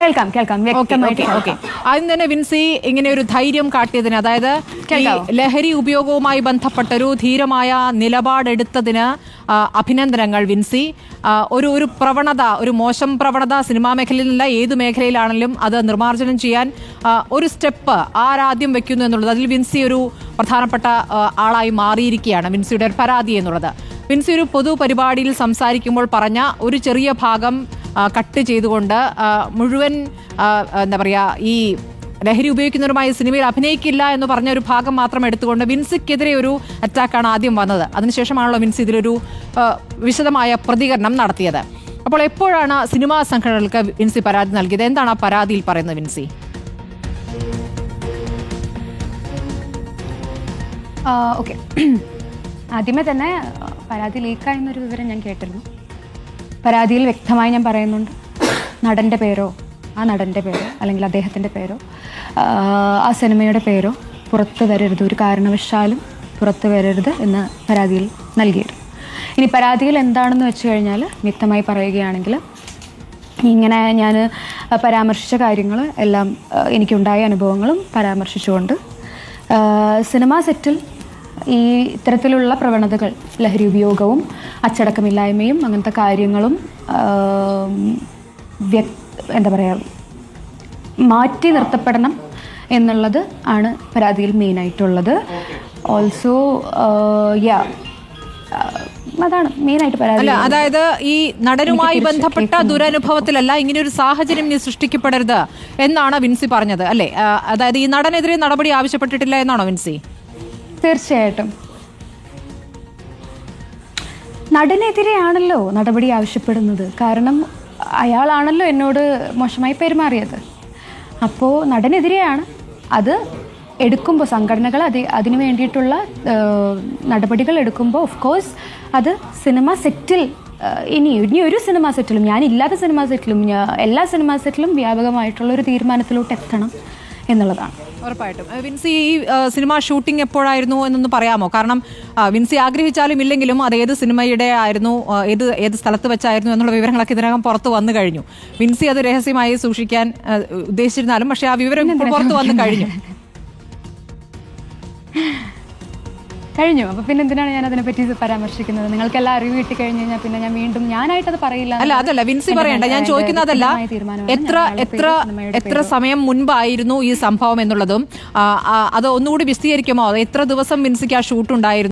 കേൾക്കാം വ്യക്തമായിട്ട് ഓക്കെ. ആദ്യം തന്നെ വിൻസി ഇങ്ങനെ ഒരു ധൈര്യം കാട്ടിയതിന്, അതായത് ഈ ലഹരി ഉപയോഗവുമായി ബന്ധപ്പെട്ടൊരു ധീരമായ നിലപാടെടുത്തതിന് അഭിനന്ദനങ്ങൾ വിൻസി. ഒരു പ്രവണത, ഒരു മോശം പ്രവണത സിനിമാ മേഖലയിലല്ല, ഏത് മേഖലയിലാണെങ്കിലും അത് നിർമ്മാർജ്ജനം ചെയ്യാൻ ഒരു സ്റ്റെപ്പ് ആരാദ്യം വെക്കുന്നു എന്നുള്ളത്, അതിൽ വിൻസി ഒരു പ്രധാനപ്പെട്ട ആളായി മാറിയിരിക്കുകയാണ്. വിൻസിയുടെ ഒരു പരാതി എന്നുള്ളത്, വിൻസി ഒരു പൊതുപരിപാടിയിൽ സംസാരിക്കുമ്പോൾ പറഞ്ഞ ഒരു ചെറിയ ഭാഗം കട്ട് ചെയ്തുകൊണ്ട് മുഴുവൻ എന്താ പറയുക, ഈ ലഹരി ഉപയോഗിക്കുന്നവരുമായി സിനിമയിൽ അഭിനയിക്കില്ല എന്ന് പറഞ്ഞ ഒരു ഭാഗം മാത്രം എടുത്തുകൊണ്ട് വിൻസിക്കെതിരെ ഒരു അറ്റാക്കാണ് ആദ്യം വന്നത്. അതിനുശേഷമാണല്ലോ വിൻസി ഇതിലൊരു വിശദമായ പ്രതികരണം നടത്തിയത്. അപ്പോൾ എപ്പോഴാണ് സിനിമാ സംഘടനകൾക്ക് വിൻസി പരാതി നൽകിയത്? എന്താണ് ആ പരാതിയിൽ പറയുന്നത് വിൻസി? ഓക്കെ, ആദ്യമേ തന്നെ പരാതി ലീക്കായെന്നൊരു വിവരം ഞാൻ കേട്ടിരുന്നു. പരാതിയിൽ വ്യക്തമായി ഞാൻ പറയുന്നുണ്ട്, നടൻ്റെ പേരോ ആ നടൻ്റെ പേരോ അല്ലെങ്കിൽ അദ്ദേഹത്തിൻ്റെ പേരോ ആ സിനിമയുടെ പേരോ പുറത്ത് വരരുത്, ഒരു കാരണവശാലും പുറത്ത് വരരുത് എന്ന് പരാതിയിൽ നൽകിയിരുന്നു. ഇനി പരാതിയിൽ എന്താണെന്ന് വെച്ച് കഴിഞ്ഞാൽ വ്യക്തമായി പറയുകയാണെങ്കിൽ, ഇങ്ങനെ ഞാൻ പരാമർശിച്ച കാര്യങ്ങൾ എല്ലാം എനിക്കുണ്ടായ അനുഭവങ്ങളും പരാമർശിച്ചുകൊണ്ട് സിനിമാ സെറ്റിൽ ഈ ഇത്തരത്തിലുള്ള പ്രവണതകൾ, ലഹരി ഉപയോഗവും അച്ചടക്കമില്ലായ്മയും അങ്ങനത്തെ കാര്യങ്ങളും എന്താ പറയുക, മാറ്റി നിർത്തപ്പെടണം എന്നുള്ളത് ആണ് പരാതിയിൽ മെയിനായിട്ടുള്ളത്. ഓൾസോ അതാണ് മെയിനായിട്ട് പരാതി. അതായത് ഈ നടനുമായി ബന്ധപ്പെട്ട ദുരനുഭവത്തിലല്ല ഇങ്ങനെ ഒരു സാഹചര്യം ഇനി സൃഷ്ടിക്കപ്പെടരുത് എന്നാണ് വിൻസി പറഞ്ഞത്, അല്ലേ? അതായത് ഈ നടനെതിരെ നടപടി ആവശ്യപ്പെട്ടിട്ടില്ല എന്നാണോ വിൻസി? തീർച്ചയായിട്ടും നടനെതിരെയാണല്ലോ നടപടി ആവശ്യപ്പെടുന്നത്. കാരണം അയാളാണല്ലോ എന്നോട് മോശമായി പെരുമാറിയത്. അപ്പോൾ നടനെതിരെയാണ്. അത് എടുക്കുമ്പോൾ സംഘടനകൾ അതിനു വേണ്ടിയിട്ടുള്ള നടപടികൾ എടുക്കുമ്പോൾ ഓഫ് കോഴ്സ് അത് സിനിമ സെറ്റിൽ ഇനി ഒരു സിനിമാ സെറ്റിലും, ഞാനില്ലാത്ത സിനിമാ സെറ്റിലും, എല്ലാ സിനിമാ സെറ്റിലും വ്യാപകമായിട്ടുള്ള ഒരു തീരുമാനത്തിലോട്ട് എത്തണം എന്നുള്ളതാണ്. ഉറപ്പായിട്ടും. വിൻസി, ഈ സിനിമ ഷൂട്ടിംഗ് എപ്പോഴായിരുന്നു എന്നൊന്ന് പറയാമോ? കാരണം വിൻസി ആഗ്രഹിച്ചാലും ഇല്ലെങ്കിലും അത് ഏത് സിനിമയുടെ ആയിരുന്നു, ഏത് സ്ഥലത്ത് വെച്ചായിരുന്നു എന്നുള്ള വിവരങ്ങളൊക്കെ ഇതിനകം പുറത്ത് വന്നു കഴിഞ്ഞു. വിൻസി അത് രഹസ്യമായി സൂക്ഷിക്കാൻ ഉദ്ദേശിച്ചിരുന്നാലും പക്ഷേ ആ വിവരം പുറത്ത് വന്നു കഴിഞ്ഞു. അപ്പോൾ പിന്നെ എന്തിനാണ് ഞാൻ അതിനെപ്പറ്റി പരാമർശിക്കുന്നത്? നിങ്ങൾക്ക് എല്ലാം അറിവ് കിട്ടി കഴിഞ്ഞ് കഴിഞ്ഞാൽ പിന്നെ ഞാൻ വീണ്ടും ഞാനായിട്ടത് പറയില്ല. അല്ല, അതല്ല വിൻസി പറയണ്ട, ഞാൻ ചോദിക്കുന്നതല്ല എത്ര സമയം മുൻപായിരുന്നു ഈ സംഭവം എന്നുള്ളതും അത് ഒന്നുകൂടി വിശദീകരിക്കുമോ? എത്ര ദിവസം വിൻസിക്ക് ആ ഷൂട്ട് ഉണ്ടായിരുന്നു?